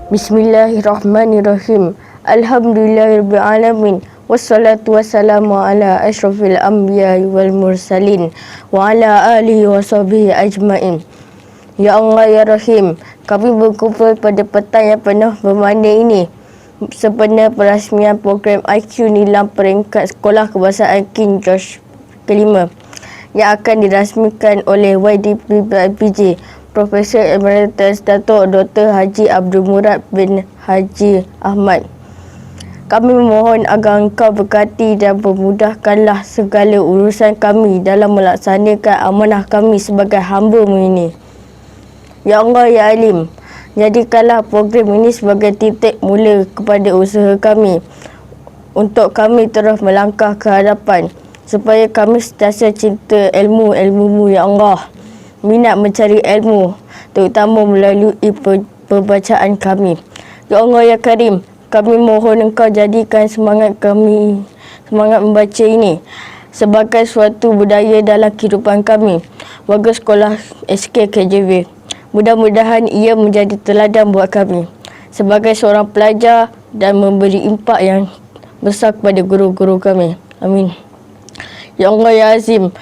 Bismillahirrahmanirrahim. Alhamdulillahirrahmanirrahim. Wassalatu wassalamu ala ashrafil anbiya wal mursalin wa ala alihi wa sahbihi ajmain. Ya Allah ya Rahim, kami berkumpul pada petang yang penuh bermakna ini sempena perasmian program IQ Nilam peringkat sekolah kebangsaan King George kelima yang akan dirasmikan oleh YDP PJ Profesor Emeritus Datuk Dr. Haji Abdul Murad bin Haji Ahmad. Kami memohon agar engkau berkati dan memudahkanlah segala urusan kami dalam melaksanakan amanah kami sebagai hamba-Mu ini. Ya Allah ya Alim, jadikanlah program ini sebagai titik mula kepada usaha kami untuk kami terus melangkah ke hadapan, supaya kami sentiasa cinta ilmu-ilmu-Mu ya Allah, minat mencari ilmu, terutama melalui perbacaan kami. Ya Allah ya Karim, kami mohon Engkau jadikan semangat membaca ini sebagai suatu budaya dalam kehidupan kami, warga sekolah SK KJV. Mudah-mudahan ia menjadi teladan buat kami sebagai seorang pelajar dan memberi impak yang besar kepada guru-guru kami. Amin. Ya Allah ya Azim,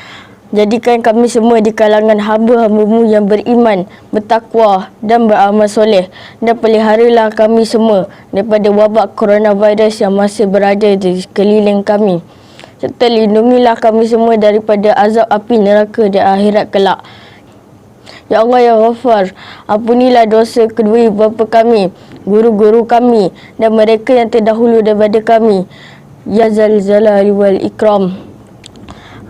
jadikan kami semua di kalangan hamba-hamba-Mu yang beriman, bertakwa dan beramal soleh, dan peliharalah kami semua daripada wabak coronavirus yang masih berada di sekeliling kami, serta lindungilah kami semua daripada azab api neraka di akhirat kelak. Ya Allah ya Ghafar, ampunilah dosa kedua ibu bapa kami, guru-guru kami dan mereka yang terdahulu daripada kami. Ya Zal Jalali wal Ikram.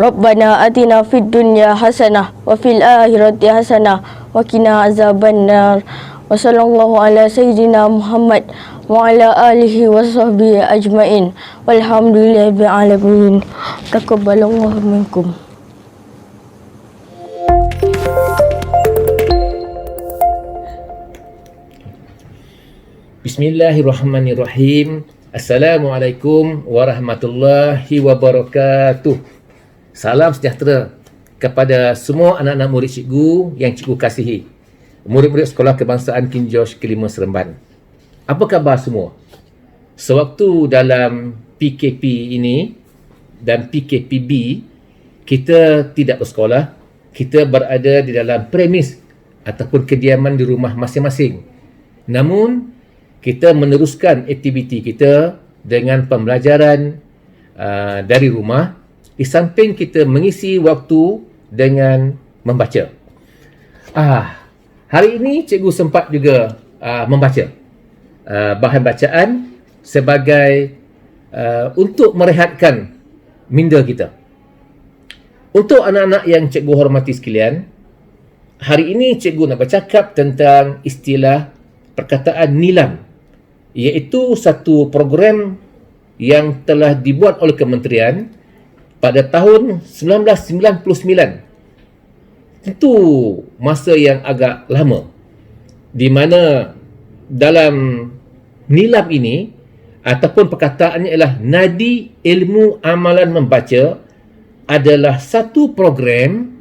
Rabbana atina fid dunya hasanah wa fil akhirati hasanah wa qina azabannar. Wa sallallahu ala sayyidina Muhammad wa ala alihi wa sahbihi ajmain. Walhamdulillahirabbil alamin. Taqabbalallahu minkum. Bismillahirrahmanirrahim. Assalamualaikum warahmatullahi wabarakatuh. Salam sejahtera kepada semua anak-anak murid cikgu yang cikgu kasihi, murid-murid sekolah kebangsaan King George kelima Seremban. Apa khabar semua? Sewaktu dalam PKP ini dan PKPB, kita tidak bersekolah, kita berada di dalam premis ataupun kediaman di rumah masing-masing. Namun, kita meneruskan aktiviti kita dengan pembelajaran dari rumah, di samping kita mengisi waktu dengan membaca. Hari ini cikgu sempat juga membaca bahan bacaan sebagai untuk merehatkan minda kita. Untuk anak-anak yang cikgu hormati sekalian, hari ini cikgu nak bercakap tentang istilah perkataan nilam, iaitu satu program yang telah dibuat oleh kementerian pada tahun 1999. Itu masa yang agak lama, di mana dalam nilam ini ataupun perkataannya ialah nadi ilmu amalan membaca adalah satu program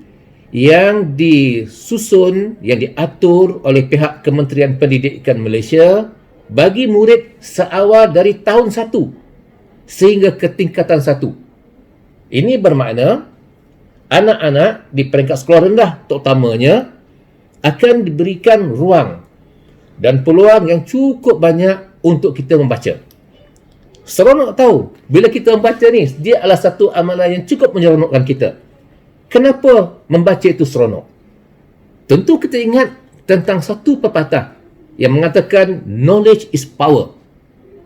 yang disusun, yang diatur oleh pihak Kementerian Pendidikan Malaysia bagi murid seawal dari tahun 1 sehingga ke tingkatan 1. Ini bermakna anak-anak di peringkat sekolah rendah terutamanya akan diberikan ruang dan peluang yang cukup banyak untuk kita membaca. Seronok tahu, bila kita membaca ni, dia adalah satu amalan yang cukup menyeronokkan kita. Kenapa membaca itu seronok? Tentu kita ingat tentang satu pepatah yang mengatakan knowledge is power,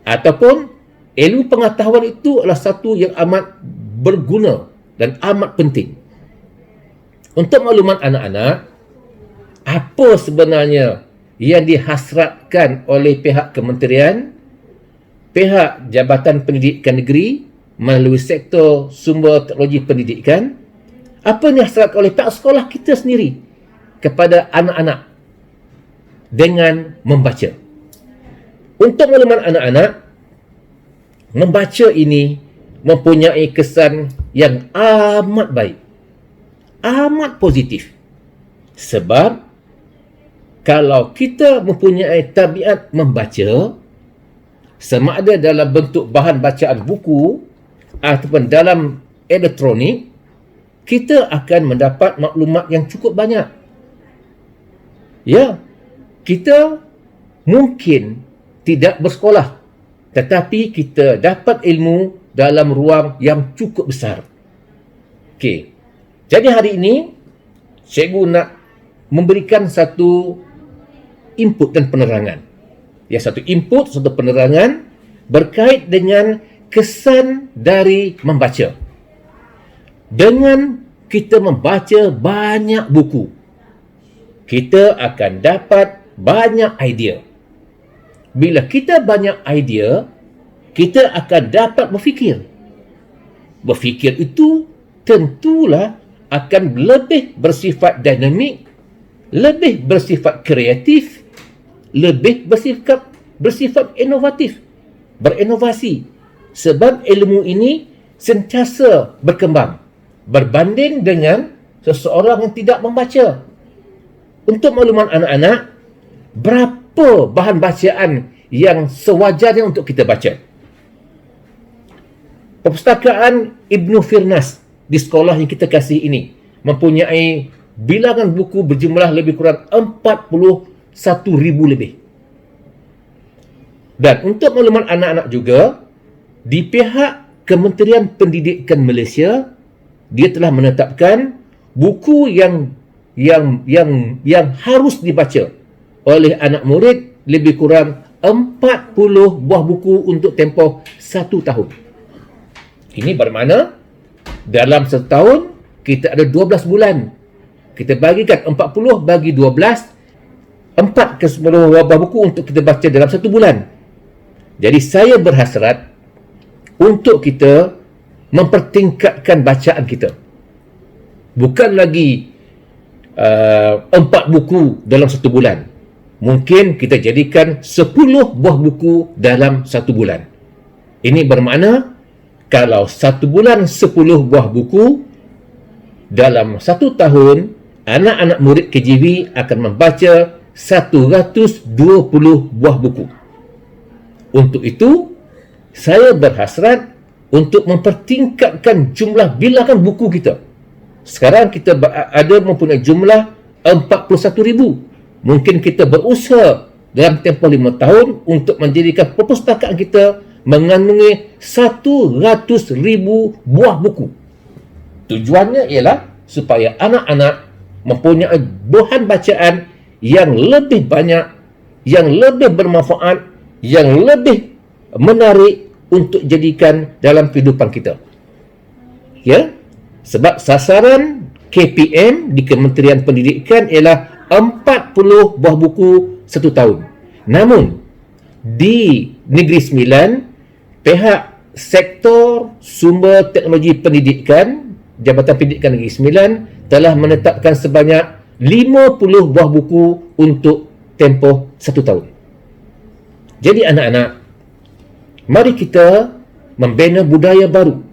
ataupun ilmu pengetahuan itu adalah satu yang amat berguna dan amat penting. Untuk makluman anak-anak, apa sebenarnya yang dihasratkan oleh pihak kementerian, pihak Jabatan Pendidikan Negeri melalui sektor sumber teknologi pendidikan, apa yang dihasratkan oleh pihak sekolah kita sendiri kepada anak-anak dengan membaca. Untuk makluman anak-anak, membaca ini mempunyai kesan yang amat baik, amat positif. Sebab kalau kita mempunyai tabiat membaca, sama ada dalam bentuk bahan bacaan buku ataupun dalam elektronik, kita akan mendapat maklumat yang cukup banyak. Ya, kita mungkin tidak bersekolah, tetapi kita dapat ilmu dalam ruang yang cukup besar. Okey. Jadi hari ini, cikgu nak memberikan satu input dan penerangan. Ya, satu input, satu penerangan berkait dengan kesan dari membaca. Dengan kita membaca banyak buku, kita akan dapat banyak idea. Bila kita banyak idea, kita akan dapat berfikir. Berfikir itu tentulah akan lebih bersifat dinamik, lebih bersifat kreatif, lebih bersifat inovatif, berinovasi. Sebab ilmu ini sentiasa berkembang berbanding dengan seseorang yang tidak membaca. Untuk makluman anak-anak, berapa bahan bacaan yang sewajarnya untuk kita baca? Perpustakaan Ibnu Firnas di sekolah yang kita kasih ini mempunyai bilangan buku berjumlah lebih kurang 41,000 lebih. Dan untuk makluman anak-anak juga, di pihak Kementerian Pendidikan Malaysia, dia telah menetapkan buku yang harus dibaca oleh anak murid lebih kurang 40 buah buku untuk tempoh 1 tahun. Ini bermakna dalam setahun kita ada 12 bulan. Kita bagikan 40 bagi 12, 4 ke 10 buah buku untuk kita baca dalam 1 bulan. Jadi saya berhasrat untuk kita mempertingkatkan bacaan kita. Bukan lagi 4 buku dalam 1 bulan. Mungkin kita jadikan 10 buah buku dalam 1 bulan. Ini bermakna kalau 1 bulan 10 buah buku, dalam 1 tahun anak-anak murid KJV akan membaca 120 buah buku. Untuk itu, saya berhasrat untuk mempertingkatkan jumlah bilangan buku kita. Sekarang kita ada mempunyai jumlah 41,000. Mungkin kita berusaha dalam tempoh 5 tahun untuk menjadikan perpustakaan kita mengandungi 100,000 buah buku. Tujuannya ialah supaya anak-anak mempunyai bahan bacaan yang lebih banyak, yang lebih bermanfaat, yang lebih menarik untuk jadikan dalam kehidupan kita. Ya, sebab sasaran KPM di Kementerian Pendidikan ialah 40 buah buku 1 tahun. Namun di Negeri Sembilan, pihak sektor sumber teknologi pendidikan, Jabatan Pendidikan Negeri Sembilan telah menetapkan sebanyak 50 buah buku untuk tempoh 1 tahun. Jadi anak-anak, mari kita membina budaya baru.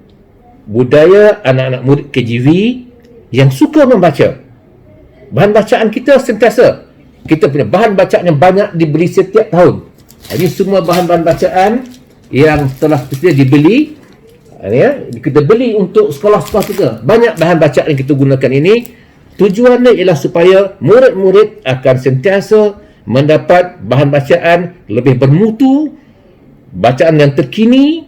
Budaya anak-anak murid KJV yang suka membaca. Bahan bacaan kita sentiasa. Kita punya bahan bacaan yang banyak dibeli setiap tahun. Ini semua bahan-bahan bacaan yang telah dibeli. Kita beli untuk sekolah-sekolah kita. Banyak bahan bacaan yang kita gunakan ini. Tujuannya ialah supaya murid-murid akan sentiasa mendapat bahan bacaan lebih bermutu, bacaan yang terkini,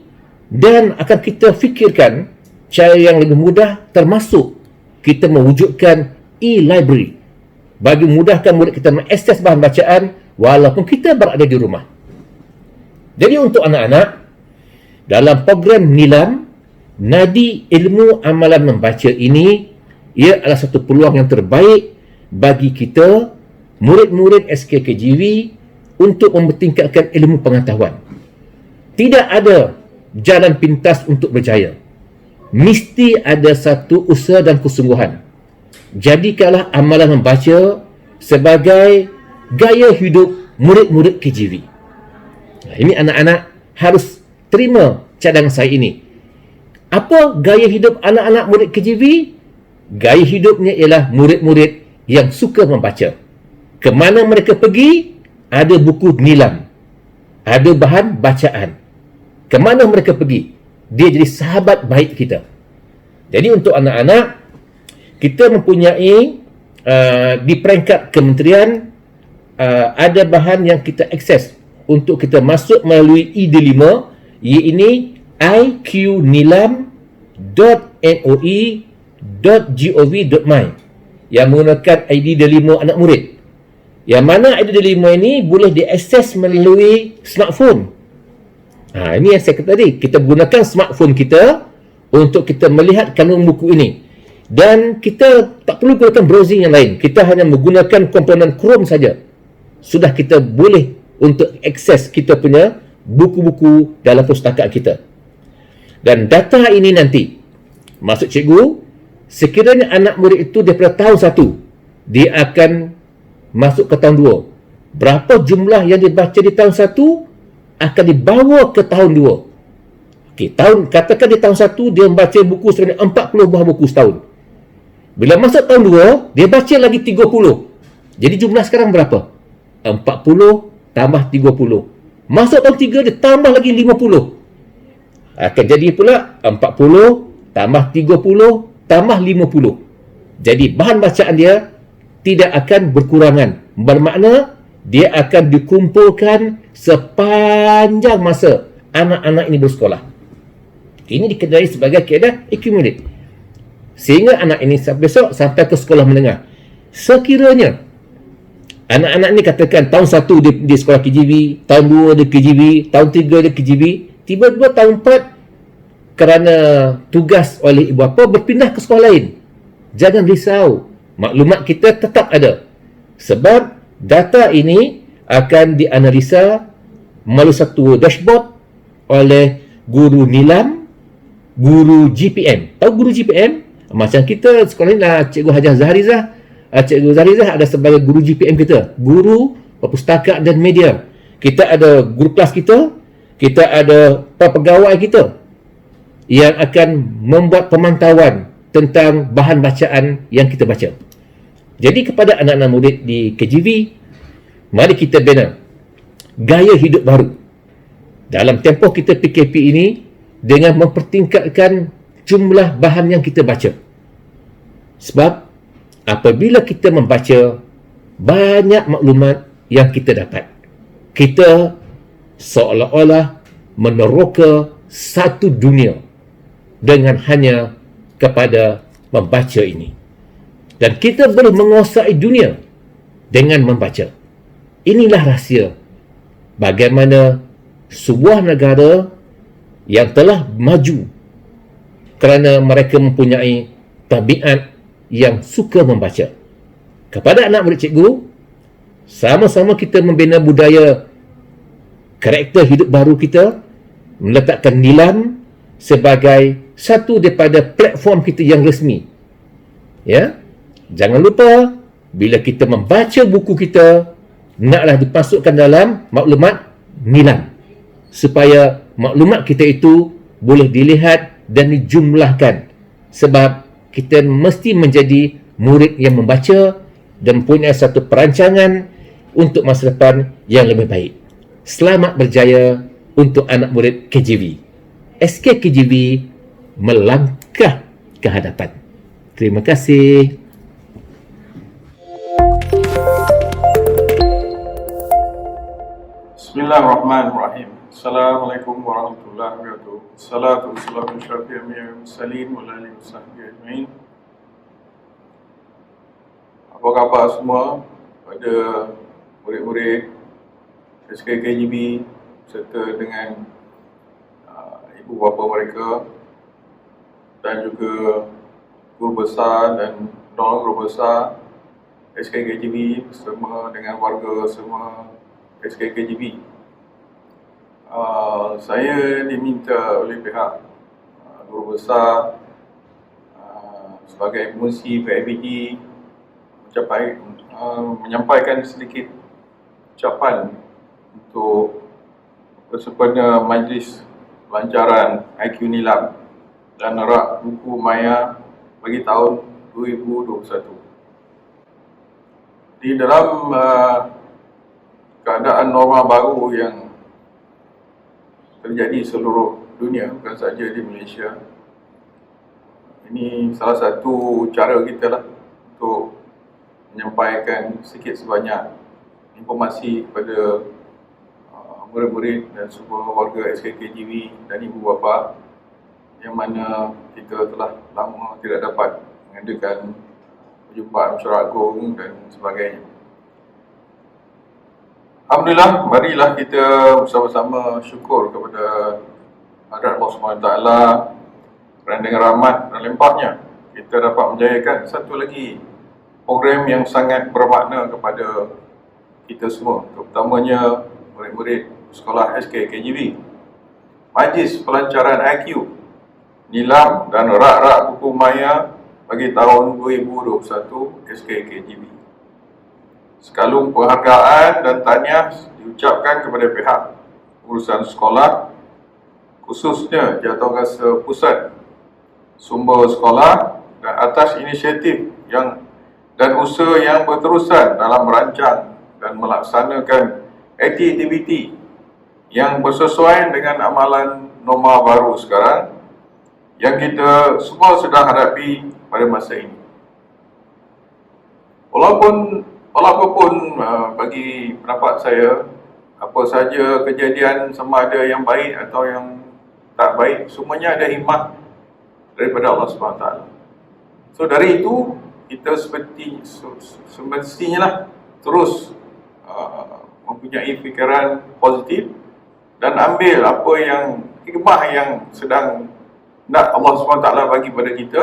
dan akan kita fikirkan cara yang lebih mudah, termasuk kita mewujudkan e-library bagi memudahkan murid kita mengakses bahan bacaan walaupun kita berada di rumah. Jadi untuk anak-anak, dalam program Nilam, Nadi Ilmu Amalan Membaca ini, ia adalah satu peluang yang terbaik bagi kita, murid-murid SKKJV, untuk mempertingkatkan ilmu pengetahuan. Tidak ada jalan pintas untuk berjaya. Mesti ada satu usaha dan kesungguhan. Jadikanlah amalan membaca sebagai gaya hidup murid-murid KJV. Ini anak-anak harus terima cadangan saya ini. Apa gaya hidup anak-anak murid KJV? Gaya hidupnya ialah murid-murid yang suka membaca. Kemana mereka pergi, ada buku nilam, ada bahan bacaan. Kemana mereka pergi, dia jadi sahabat baik kita. Jadi untuk anak-anak, kita mempunyai di peringkat kementerian ada bahan yang kita akses untuk kita masuk melalui ID5, iaitu iqnilam.moi.gov.my yang menggunakan ID D5 anak murid. Yang mana ID D5 ini boleh diakses melalui smartphone. Ini yang saya kata tadi, kita gunakan smartphone kita untuk kita melihat kandungan buku ini. Dan kita tak perlu gunakan browsing yang lain. Kita hanya menggunakan komponen Chrome saja. Sudah kita boleh untuk akses kita punya buku-buku dalam pustakaan kita. Dan data ini nanti, maksud cikgu, sekiranya anak murid itu daripada tahun 1, dia akan masuk ke tahun 2. Berapa jumlah yang dibaca di tahun 1 akan dibawa ke tahun 2. Okey, katakan di tahun 1 dia membaca buku sebanyak 40 buah buku setahun. Bila masuk tahun 2, dia baca lagi 30. Jadi jumlah sekarang berapa? 40 tambah 30. Masuk tahun 3, dia tambah lagi 50. Akan jadi pula 40 tambah 30 tambah 50. Jadi bahan bacaan dia tidak akan berkurangan. Bermakna dia akan dikumpulkan sepanjang masa anak-anak ini bersekolah. Ini dikenali sebagai kaedah accumulate. Sehingga anak ini besok sampai ke sekolah menengah. Sekiranya anak-anak ini katakan tahun 1 dia sekolah KGB, tahun 2 dia KGB, tahun 3 dia KGB, tiba-tiba tahun 4 kerana tugas oleh ibu bapa berpindah ke sekolah lain. Jangan risau. Maklumat kita tetap ada. Sebab data ini akan dianalisa melalui satu dashboard oleh guru nilam, guru GPM. Tahu guru GPM? Macam kita sekolah ni lah, Cikgu Hajah Zahrizah. Cikgu Zahrizah ada sebagai guru GPM kita, guru perpustakaan dan media. Kita ada guru kelas kita ada pegawai kita yang akan membuat pemantauan tentang bahan bacaan yang kita baca. Jadi kepada anak-anak murid di KGV, mari kita bina gaya hidup baru dalam tempoh kita PKP ini dengan mempertingkatkan jumlah bahan yang kita baca. Sebab apabila kita membaca banyak maklumat yang kita dapat, kita seolah-olah meneroka satu dunia dengan hanya kepada membaca ini. Dan kita boleh menguasai dunia dengan membaca. Inilah rahsia bagaimana sebuah negara yang telah maju kerana mereka mempunyai tabiat yang suka membaca. Kepada anak murid cikgu, sama-sama kita membina budaya karakter hidup baru kita, meletakkan nilam sebagai satu daripada platform kita yang resmi. Ya, jangan lupa bila kita membaca buku kita, naklah dimasukkan dalam maklumat nilam supaya maklumat kita itu boleh dilihat dan dijumlahkan. Sebab kita mesti menjadi murid yang membaca dan punya satu perancangan untuk masa depan yang lebih baik. Selamat berjaya untuk anak murid KGV. SK KGV melangkah ke hadapan. Terima kasih. Bismillahirrahmanirrahim. Assalamualaikum warahmatullahi wabarakatuh. Salatu wassalamu ala asyrafil mursalin wa ala alihi wasahbihi ajmain. Apa khabar semua pada murid-murid SKKGB serta dengan ibu bapa mereka dan juga guru besar dan non guru besar SKKGB bersama dengan warga semua SKKGB. Saya diminta oleh pihak guru besar sebagai pengurusi PIBG menyampaikan sedikit ucapan untuk bersempena majlis pelancaran IQ Nilam dan Rak Buku Maya bagi tahun 2021. Di dalam keadaan norma baru yang terjadi seluruh dunia, bukan saja di Malaysia, ini salah satu cara kita lah untuk menyampaikan sedikit sebanyak informasi kepada murid-murid dan semua warga SKKGV dan ibu bapa yang mana kita telah lama tidak dapat mengadakan perjumpaan mesyuarat agung dan sebagainya. Alhamdulillah, marilah kita bersama-sama syukur kepada hadrat Allah SWT kerana dengan rahmat dan limpahnya kita dapat menjayakan satu lagi program yang sangat bermakna kepada kita semua, terutamanya murid-murid sekolah SKKGV. Majlis Pelancaran IQ, Nilam dan Rak-Rak Buku Maya bagi tahun 2021 SKKGV. Sekalung penghargaan dan tahniah diucapkan kepada pihak urusan sekolah, khususnya Jawatankuasa Pusat Sumber Sekolah, dan atas inisiatif dan usaha yang berterusan dalam merancang dan melaksanakan aktiviti yang bersesuaian dengan amalan norma baru sekarang yang kita semua sedang hadapi pada masa ini. Walaupun bagi pendapat saya, apa saja kejadian sama ada yang baik atau yang tak baik, semuanya ada hikmah daripada Allah SWT. So dari itu, kita semestinya lah terus mempunyai fikiran positif dan ambil apa yang hikmah yang sedang nak Allah SWT bagi pada kita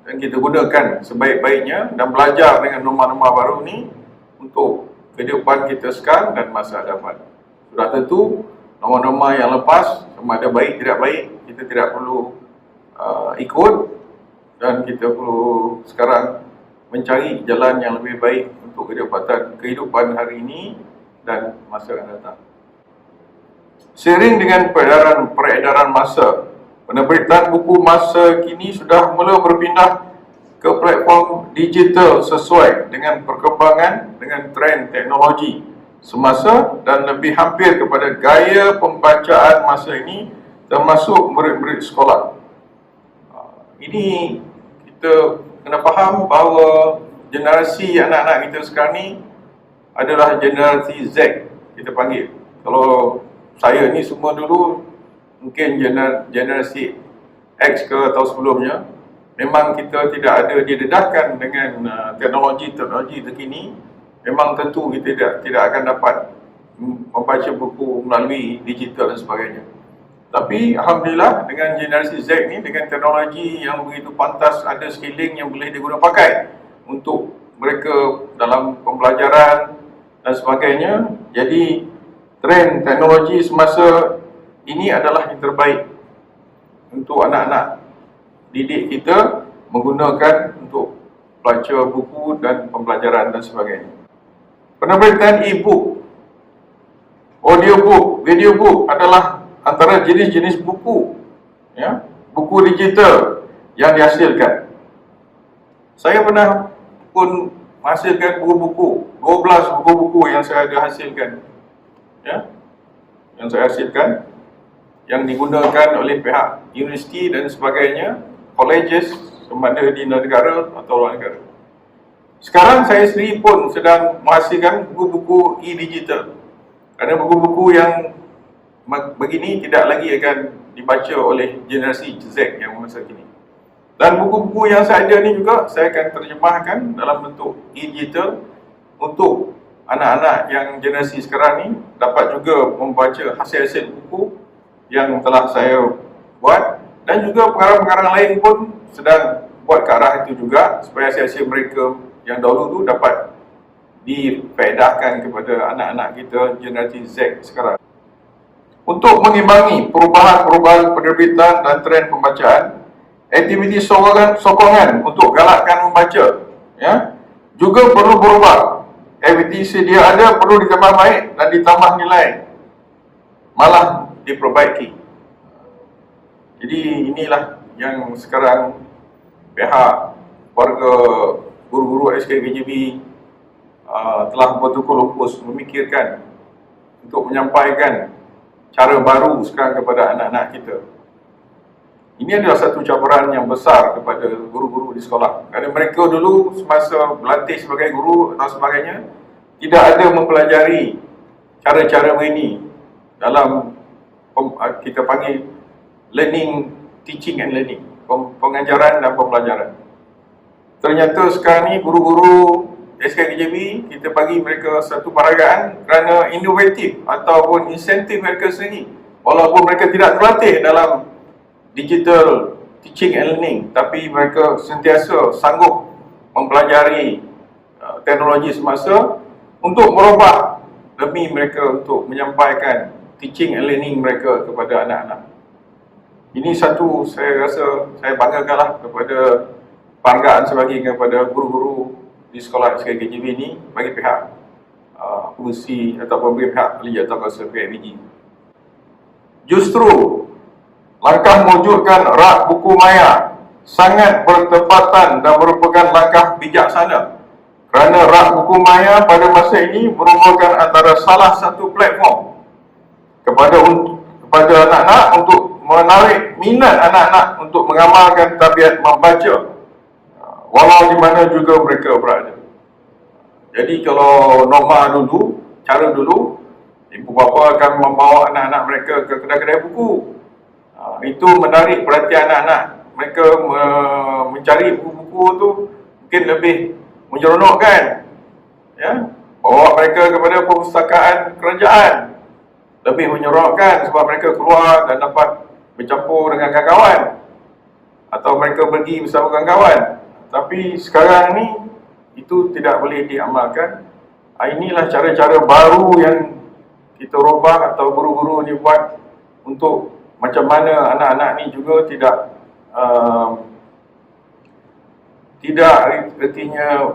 dan kita gunakan sebaik-baiknya dan belajar dengan norma-norma baru ni untuk kehidupan kita sekarang dan masa depan. Sudah tentu norma-norma yang lepas sama ada baik tidak baik kita tidak perlu ikut, dan kita perlu sekarang mencari jalan yang lebih baik untuk kehidupan hari ini dan masa yang akan datang. Seiring dengan peredaran masa, penerbitan buku masa kini sudah mula berpindah ke platform digital sesuai dengan perkembangan dengan trend teknologi semasa dan lebih hampir kepada gaya pembacaan masa ini termasuk murid-murid sekolah. Ini kita kena faham bahawa generasi anak-anak kita sekarang ni adalah generasi Z, kita panggil. Kalau saya ni semua dulu mungkin generasi X ke atau sebelumnya, memang kita tidak ada didedahkan dengan teknologi terkini. Memang tentu kita tidak akan dapat membaca buku melalui digital dan sebagainya. Tapi Alhamdulillah dengan generasi Z ni, dengan teknologi yang begitu pantas, ada skilling yang boleh diguna pakai untuk mereka dalam pembelajaran dan sebagainya. Jadi trend teknologi semasa ini adalah yang terbaik untuk anak-anak didik kita menggunakan untuk baca buku dan pembelajaran dan sebagainya. Penerbitan e-book, audiobook, video book adalah antara jenis-jenis buku, ya, buku digital yang dihasilkan. Saya pernah pun menghasilkan buku-buku, 12 buku-buku yang saya ada hasilkan, ya, yang digunakan oleh pihak universiti dan sebagainya, colleges, sama ada di negara atau luar negara. Sekarang saya sendiri pun sedang menghasilkan buku-buku e-digital, kerana buku-buku yang begini tidak lagi akan dibaca oleh generasi Z yang masa kini. Dan buku-buku yang saya ada ni juga saya akan terjemahkan dalam bentuk e-digital untuk anak-anak yang generasi sekarang ni dapat juga membaca hasil-hasil buku yang telah saya buat, dan juga pengarang-pengarang lain pun sedang buat ke arah itu juga supaya hasil-hasil mereka yang dahulu tu dapat difaedahkan kepada anak-anak kita generasi Z sekarang. Untuk mengimbangi perubahan-perubahan penerbitan dan trend pembacaan, aktiviti sokongan untuk galakkan membaca, ya, juga perlu berubah. Aktiviti sedia ada perlu ditambah baik dan ditambah nilai, malah diperbaiki. Jadi inilah yang sekarang pihak warga guru-guru SKKGV telah betul-betul fokus memikirkan untuk menyampaikan cara baru sekarang kepada anak-anak kita. Ini adalah satu cabaran yang besar kepada guru-guru di sekolah. Kerana mereka dulu semasa berlatih sebagai guru atau sebagainya, tidak ada mempelajari cara-cara ini dalam kita panggil learning, teaching and learning, pengajaran dan pembelajaran. Ternyata sekarang ni guru-guru SKKJB, kita bagi mereka satu penghargaan kerana inovatif ataupun insentif mereka sendiri. Walaupun mereka tidak terlatih dalam digital teaching and learning, tapi mereka sentiasa sanggup mempelajari teknologi semasa untuk merubah demi mereka untuk menyampaikan teaching and learning mereka kepada anak-anak. Ini satu saya rasa saya banggakanlah kepada penghargaan sebagi kepada guru-guru di sekolah SKKJB ini bagi pihak pengurusi ataupun bagi pihak ahli atau kuasa PIBG. Justru langkah mewujudkan rak buku maya sangat bertepatan dan merupakan langkah bijaksana kerana rak buku maya pada masa ini merupakan antara salah satu platform kepada anak-anak untuk menarik minat anak-anak untuk mengamalkan tabiat membaca walau di mana juga mereka berada. Jadi kalau norma dulu, cara dulu, ibu bapa akan membawa anak-anak mereka ke kedai-kedai buku. Itu menarik perhatian anak-anak. Mereka mencari buku-buku tu mungkin lebih menyeronokkan. Ya, bawa mereka kepada perpustakaan kerajaan. Lebih menyeronokkan sebab mereka keluar dan dapat bercampur dengan kawan-kawan. Atau mereka pergi bersama kawan-kawan. Tapi sekarang ni itu tidak boleh diamalkan. Inilah cara-cara baru yang kita rubah atau guru-guru ni buat untuk macam mana anak-anak ni juga tidak artinya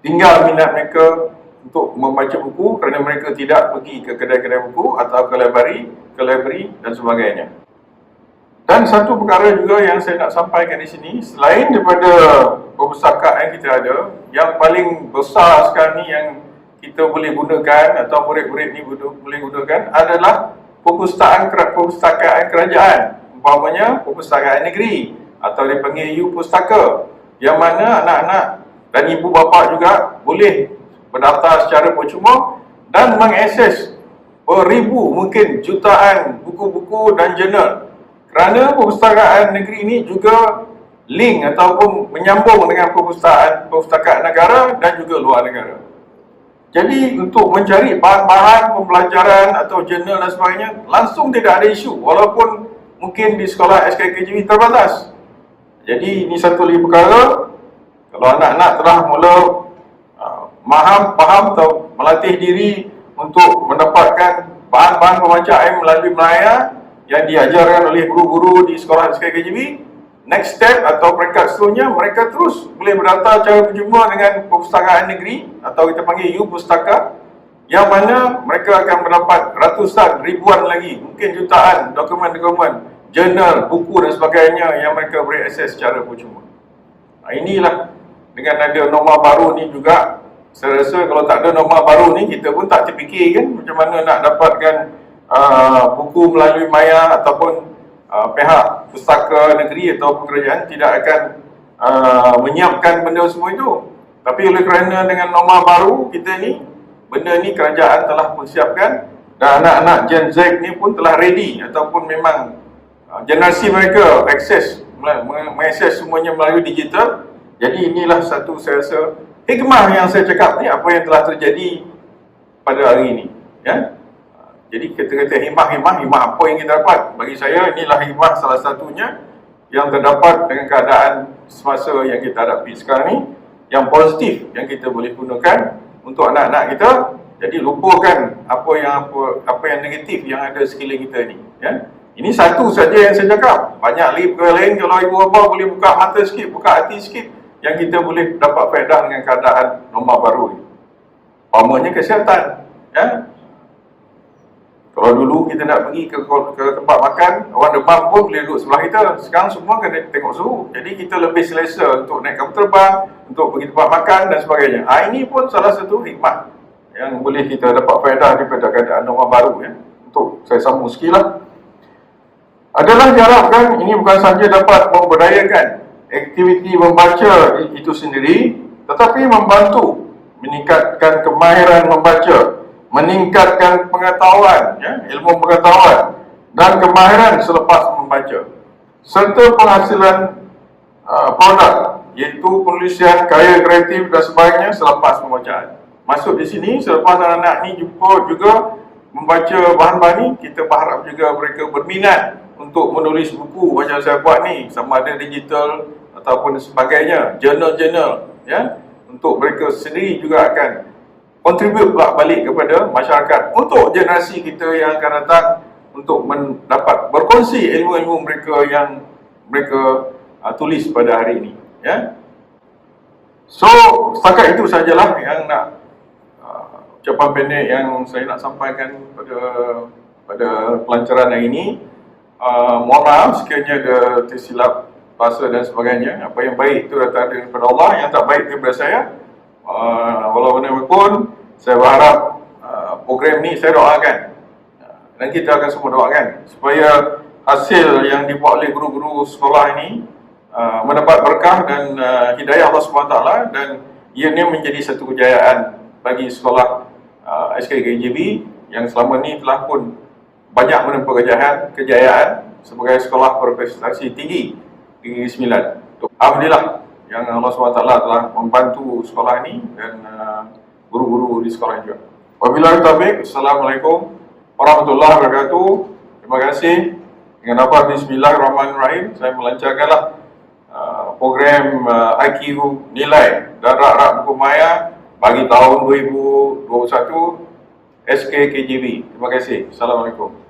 tinggal minat mereka untuk membaca buku kerana mereka tidak pergi ke kedai-kedai buku atau ke library dan sebagainya. Dan satu perkara juga yang saya nak sampaikan di sini, selain daripada perpustakaan yang kita ada, yang paling besar sekarang ni yang kita boleh gunakan atau murid-murid ni boleh gunakan adalah perpustakaan kerajaan, umpamanya perpustakaan negeri atau dipanggil U-Pustaka, yang mana anak-anak dan ibu bapa juga boleh berdaftar secara percuma dan mengakses beribu mungkin jutaan buku-buku dan jurnal. Kerana perpustakaan negeri ini juga link ataupun menyambung dengan perpustakaan negara dan juga luar negara. Jadi untuk mencari bahan-bahan pembelajaran atau jurnal dan sebagainya langsung tidak ada isu walaupun mungkin di sekolah SKKJB terbatas. Jadi ini satu lagi perkara, kalau anak-anak telah mula faham atau melatih diri untuk mendapatkan bahan-bahan pembacaan melalui Melaya yang diajarkan oleh guru-guru di sekolah SKKJB, next step atau peringkat seterusnya mereka terus boleh berdaftar secara berjumpa dengan perpustakaan negeri atau kita panggil U-Pustaka, yang mana mereka akan mendapat ratusan, ribuan lagi, mungkin jutaan dokumen-dokumen, jurnal, buku dan sebagainya yang mereka boleh akses secara percuma. Inilah dengan ada norma baru ni juga, saya rasa kalau tak ada norma baru ni kita pun tak terfikir kan macam mana nak dapatkan buku melalui maya ataupun pihak pustaka negeri atau kerajaan tidak akan menyiapkan benda semua itu. Tapi oleh kerana dengan norma baru kita ni, benda ni kerajaan telah persiapkan dan anak-anak Gen Z ni pun telah ready ataupun memang generasi mereka mengakses semuanya melalui digital. Jadi inilah satu saya rasa hikmah yang saya cakap ni, apa yang telah terjadi pada hari ini, ya. Jadi kita kata hikmah apa yang kita dapat? Bagi saya inilah hikmah salah satunya yang terdapat dengan keadaan semasa yang kita hadapi sekarang ni, yang positif yang kita boleh gunakan untuk anak-anak kita. Jadi lupakan apa yang negatif yang ada sekeliling kita ni, ya. Ini satu saja yang saya cakap. Banyak lagi perkara lain, kalau ibu bapa boleh buka mata sikit, buka hati sikit, yang kita boleh dapat faedah dengan keadaan norma baru ini. Umpamanya kesihatan, ya. Kalau dulu kita nak pergi ke tempat makan, orang demam pun boleh duduk sebelah kita. Sekarang semua kena tengok suhu. Jadi kita lebih selesa untuk naik kapal terbang, untuk pergi tempat makan dan sebagainya. Ini pun salah satu hikmah yang boleh kita dapat faedah daripada keadaan normal baru ya. Untuk saya sambung sikit lah. Adalah diharapkan ini bukan sahaja dapat memberdayakan aktiviti membaca itu sendiri, tetapi membantu meningkatkan kemahiran membaca, meningkatkan pengetahuan, ya, ilmu pengetahuan dan kemahiran selepas membaca, serta penghasilan produk, iaitu penulisan, karya kreatif dan sebagainya selepas pembacaan. Masuk di sini, selepas anak-anak ni jumpa juga membaca bahan-bahan ni, kita berharap juga mereka berminat untuk menulis buku macam saya buat ni, sama ada digital ataupun sebagainya, jurnal-jurnal, ya, untuk mereka sendiri juga akan kontribut pula balik kepada masyarakat untuk generasi kita yang akan datang, untuk mendapat berkongsi ilmu-ilmu mereka yang mereka tulis pada hari ini, ya. So setakat itu sajalah yang nak ucapan pendek yang saya nak sampaikan pada pelancaran hari ini. Mohon maaf sekiranya ada tersilap bahasa dan sebagainya. Apa yang baik itu datang daripada Allah, yang tak baik daripada saya. Walau bagaimanapun, saya berharap program ni saya doakan, dan kita akan semua doakan supaya hasil yang dibuat oleh guru-guru sekolah ini mendapat berkah dan hidayah Allah SWT, dan ianya menjadi satu kejayaan bagi sekolah SKKJB yang selama ni telah pun banyak menempuh kejayaan sebagai sekolah berprestasi tinggi Negeri Sembilan. Alhamdulillah yang Allah SWT telah membantu sekolah ini dan guru-guru di sekolah juga. Wabillahi taufiq. Assalamualaikum warahmatullahi wabarakatuh. Terima kasih. Dengan apa bismillahirrahmanirrahim, saya melancarkanlah program IQ nilai dan rak-rak buku maya bagi tahun 2021 SKKJB. Terima kasih. Assalamualaikum.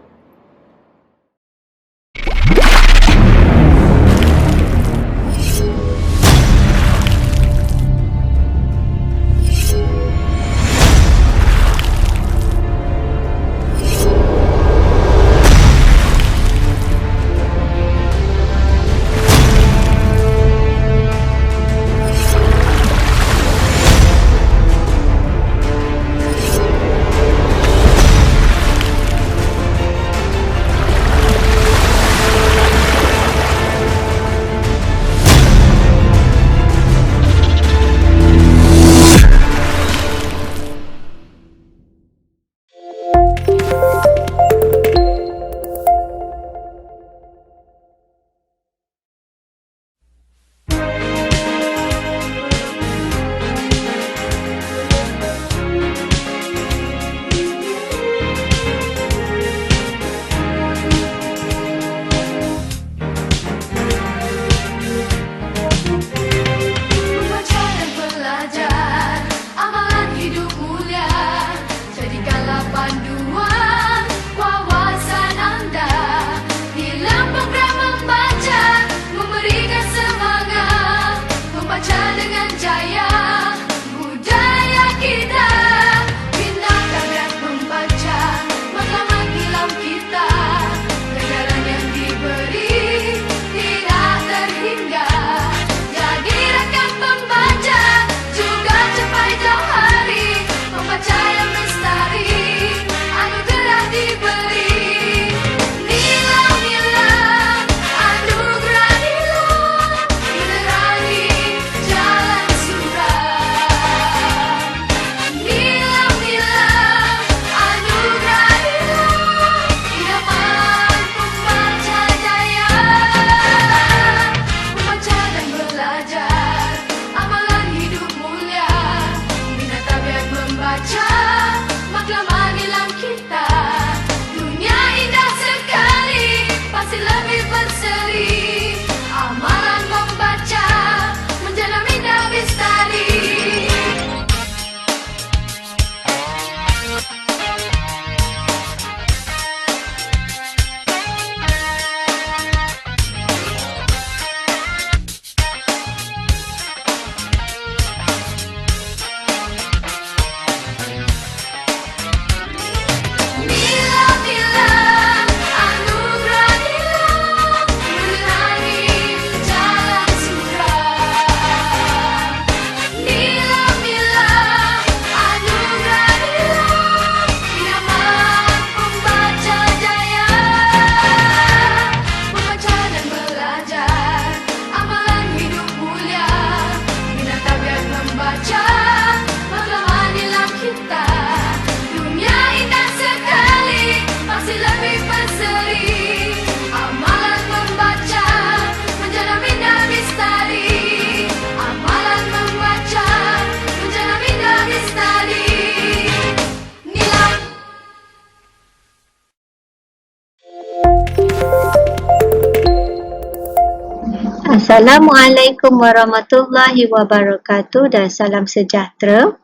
Assalamualaikum warahmatullahi wabarakatuh dan salam sejahtera.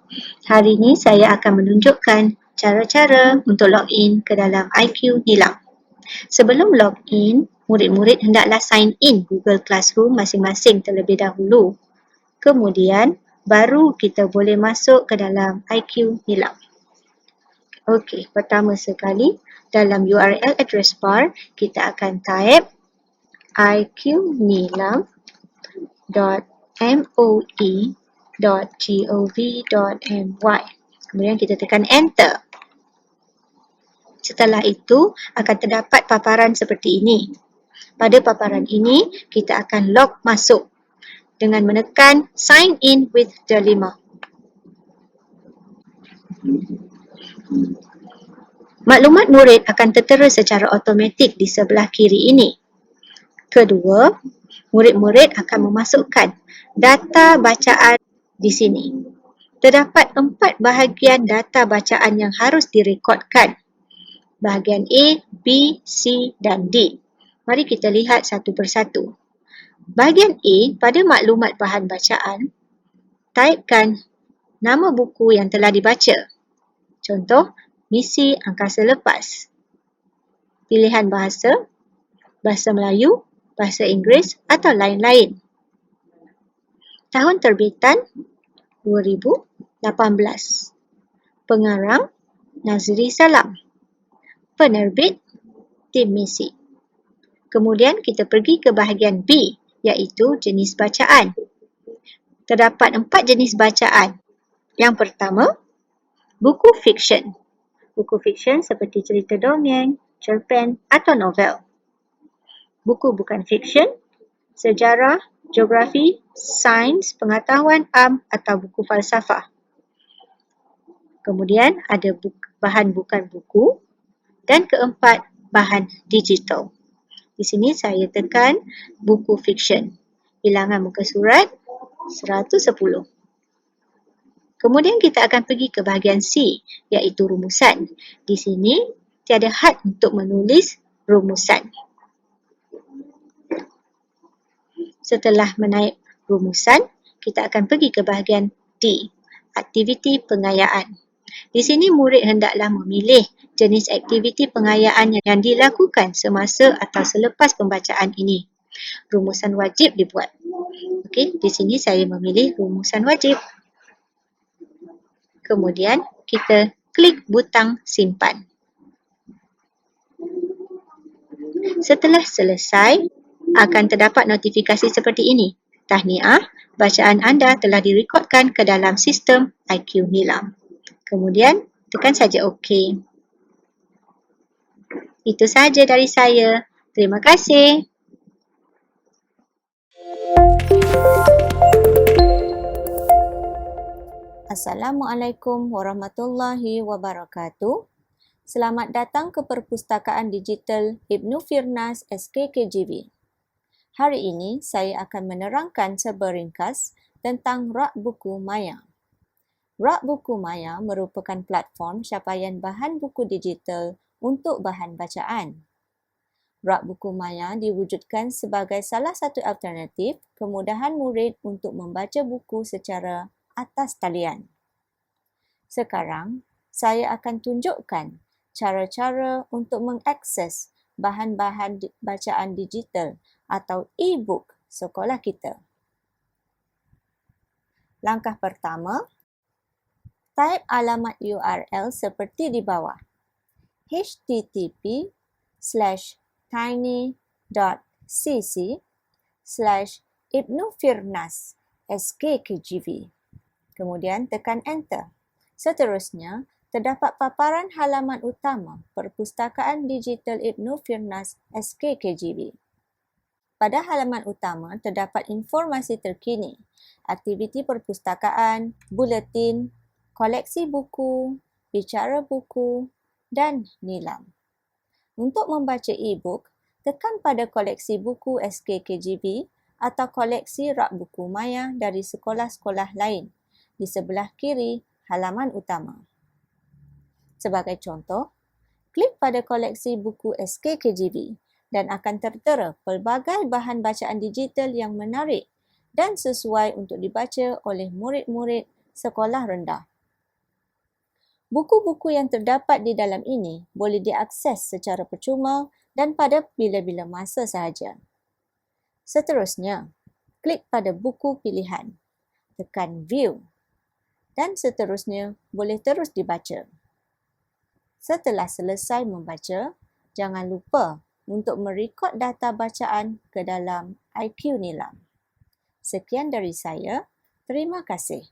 Hari ini saya akan menunjukkan cara-cara untuk login ke dalam IQ Nilam. Sebelum login, murid-murid hendaklah sign in Google Classroom masing-masing terlebih dahulu. Kemudian, baru kita boleh masuk ke dalam IQ Nilam. Okey, pertama sekali, dalam URL address bar, kita akan type iqnilam.moe.gov.my. Kemudian kita tekan enter. Setelah itu akan terdapat paparan seperti ini. Pada paparan ini kita akan log masuk dengan menekan sign in with Delima. Maklumat murid akan tertera secara automatik di sebelah kiri ini. Kedua, murid-murid akan memasukkan data bacaan di sini. Terdapat 4 bahagian data bacaan yang harus direkodkan. Bahagian A, B, C dan D. Mari kita lihat satu persatu. Bahagian A, pada maklumat bahan bacaan, typekan nama buku yang telah dibaca. Contoh, Misi Angkasa Lepas. Pilihan bahasa, bahasa Melayu, bahasa Inggeris atau lain-lain. Tahun terbitan 2018. Pengarang Nazri Salam. Penerbit Tim Misi. Kemudian kita pergi ke bahagian B, iaitu jenis bacaan. Terdapat 4 jenis bacaan. Yang pertama, buku fiksyen. Buku fiksyen seperti cerita dongeng, cerpen atau novel. Buku bukan fiksyen, sejarah, geografi, sains, pengetahuan am atau buku falsafah. Kemudian ada bahan bukan buku dan keempat, bahan digital. Di sini saya tekan buku fiksyen. Bilangan muka surat 110. Kemudian kita akan pergi ke bahagian C, iaitu rumusan. Di sini tiada had untuk menulis rumusan. Setelah menaip rumusan, kita akan pergi ke bahagian D, aktiviti pengayaan. Di sini murid hendaklah memilih jenis aktiviti pengayaan yang dilakukan semasa atau selepas pembacaan ini. Rumusan wajib dibuat. Okey, di sini saya memilih rumusan wajib. Kemudian kita klik butang simpan. Setelah selesai, akan terdapat notifikasi seperti ini. Tahniah, bacaan anda telah direkodkan ke dalam sistem IQ Nilam. Kemudian, tekan saja OK. Itu sahaja dari saya. Terima kasih. Assalamualaikum warahmatullahi wabarakatuh. Selamat datang ke Perpustakaan Digital Ibnu Firnas SKKGB. Hari ini saya akan menerangkan seberingkas tentang Rak Buku Maya. Rak Buku Maya merupakan platform syapaian bahan buku digital untuk bahan bacaan. Rak Buku Maya diwujudkan sebagai salah satu alternatif kemudahan murid untuk membaca buku secara atas talian. Sekarang, saya akan tunjukkan cara-cara untuk mengakses bahan-bahan bacaan digital atau e-book sekolah kita. Langkah pertama, type alamat URL seperti di bawah. http://tiny.cc/ibnufirnas.skkgv. Kemudian tekan enter. Seterusnya, terdapat paparan halaman utama Perpustakaan Digital Ibnu Firnas SKKGB. Pada halaman utama terdapat informasi terkini, aktiviti perpustakaan, buletin, koleksi buku, bicara buku dan nilam. Untuk membaca e-book, tekan pada koleksi buku SKKGB atau koleksi Rak Buku Maya dari sekolah-sekolah lain di sebelah kiri halaman utama. Sebagai contoh, klik pada koleksi buku SKKGB, dan akan tertera pelbagai bahan bacaan digital yang menarik dan sesuai untuk dibaca oleh murid-murid sekolah rendah. Buku-buku yang terdapat di dalam ini boleh diakses secara percuma dan pada bila-bila masa sahaja. Seterusnya, klik pada buku pilihan, tekan View dan seterusnya boleh terus dibaca. Setelah selesai membaca, jangan lupa untuk merekod data bacaan ke dalam IQ Nilam. Sekian dari saya. Terima kasih.